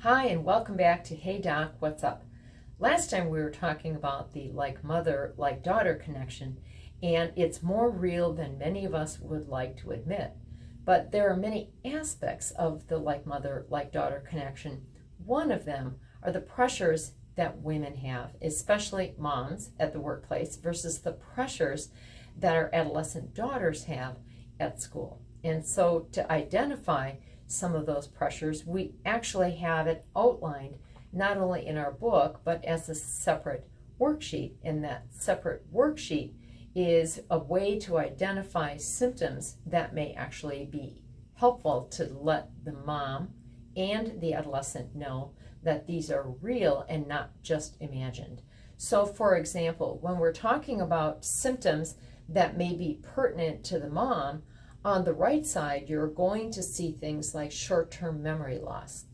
Hi, and welcome back to Hey Doc, What's Up? Last time we were talking about the like mother, like daughter connection, and it's more real than many of us would like to admit. But there are many aspects of the like mother, like daughter connection. One of them are the pressures that women have, especially moms at the workplace, versus the pressures that our adolescent daughters have at school. And so to identify some of those pressures, we actually have it outlined not only in our book, but as a separate worksheet. And that separate worksheet is a way to identify symptoms that may actually be helpful to let the mom and the adolescent know that these are real and not just imagined. So, for example, when we're talking about symptoms that may be pertinent to the mom, on the right side, you're going to see things like short-term memory loss,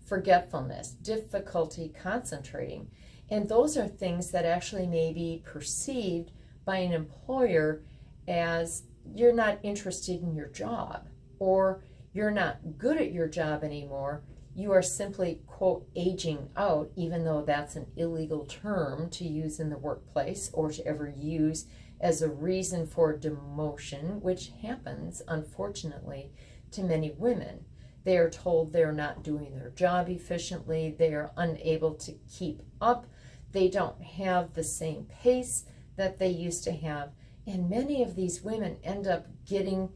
forgetfulness, difficulty concentrating. And those are things that actually may be perceived by an employer as you're not interested in your job, or you're not good at your job anymore. You are simply, quote, aging out, even though that's an illegal term to use in the workplace or to ever use as a reason for demotion, which happens, unfortunately, to many women. They are told they're not doing their job efficiently, they are unable to keep up, they don't have the same pace that they used to have, and many of these women end up getting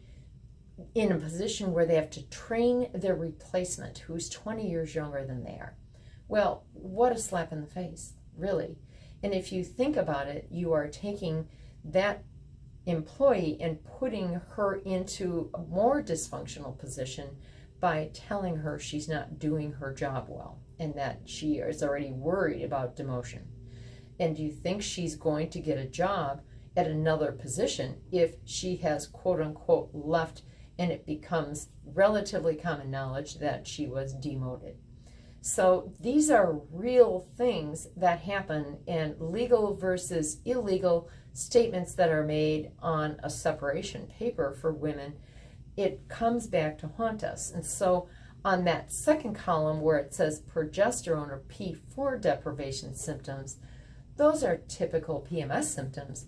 in a position where they have to train their replacement who's 20 years younger than they are. Well, what a slap in the face, really. And if you think about it, you are taking that employee and putting her into a more dysfunctional position by telling her she's not doing her job well and that she is already worried about demotion. And do you think she's going to get a job at another position if she has, quote unquote, left and it becomes relatively common knowledge that she was demoted? So these are real things that happen, and legal versus illegal statements that are made on a separation paper for women, it comes back to haunt us. And so on that second column where it says progesterone or P4 deprivation symptoms, those are typical PMS symptoms,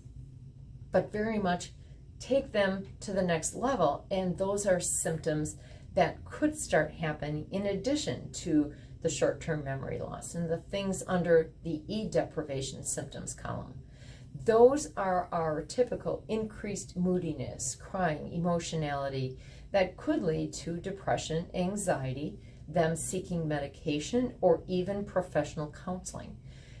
but very much take them to the next level, and those are symptoms that could start happening in addition to the short-term memory loss and the things under the E deprivation symptoms column. Those are our typical increased moodiness, crying, emotionality that could lead to depression, anxiety, them seeking medication, or even professional counseling.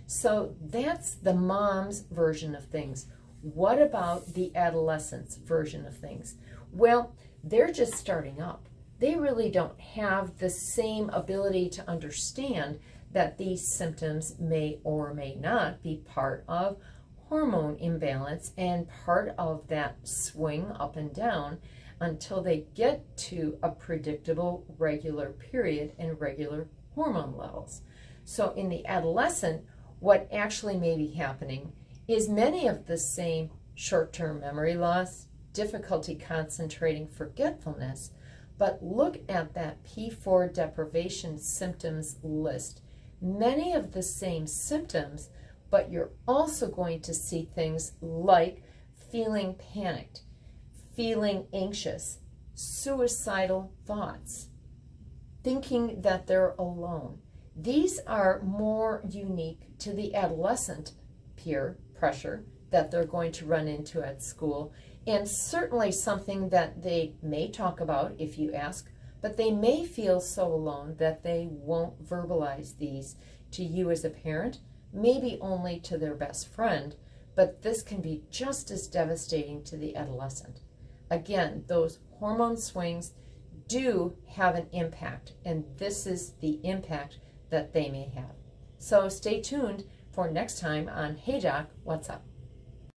So that's the mom's version of things. What about the adolescent's version of things? Well, they're just starting up. They really don't have the same ability to understand that these symptoms may or may not be part of hormone imbalance and part of that swing up and down until they get to a predictable regular period and regular hormone levels. So in the adolescent, what actually may be happening is many of the same short-term memory loss, difficulty concentrating, forgetfulness. But look at that P4 deprivation symptoms list. Many of the same symptoms, but you're also going to see things like feeling panicked, feeling anxious, suicidal thoughts, thinking that they're alone. These are more unique to the adolescent peer pressure that they're going to run into at school, and certainly something that they may talk about if you ask, but they may feel so alone that they won't verbalize these to you as a parent, maybe only to their best friend, but this can be just as devastating to the adolescent. Again, those hormone swings do have an impact, and this is the impact that they may have. So stay tuned for next time on Hey Doc, What's Up?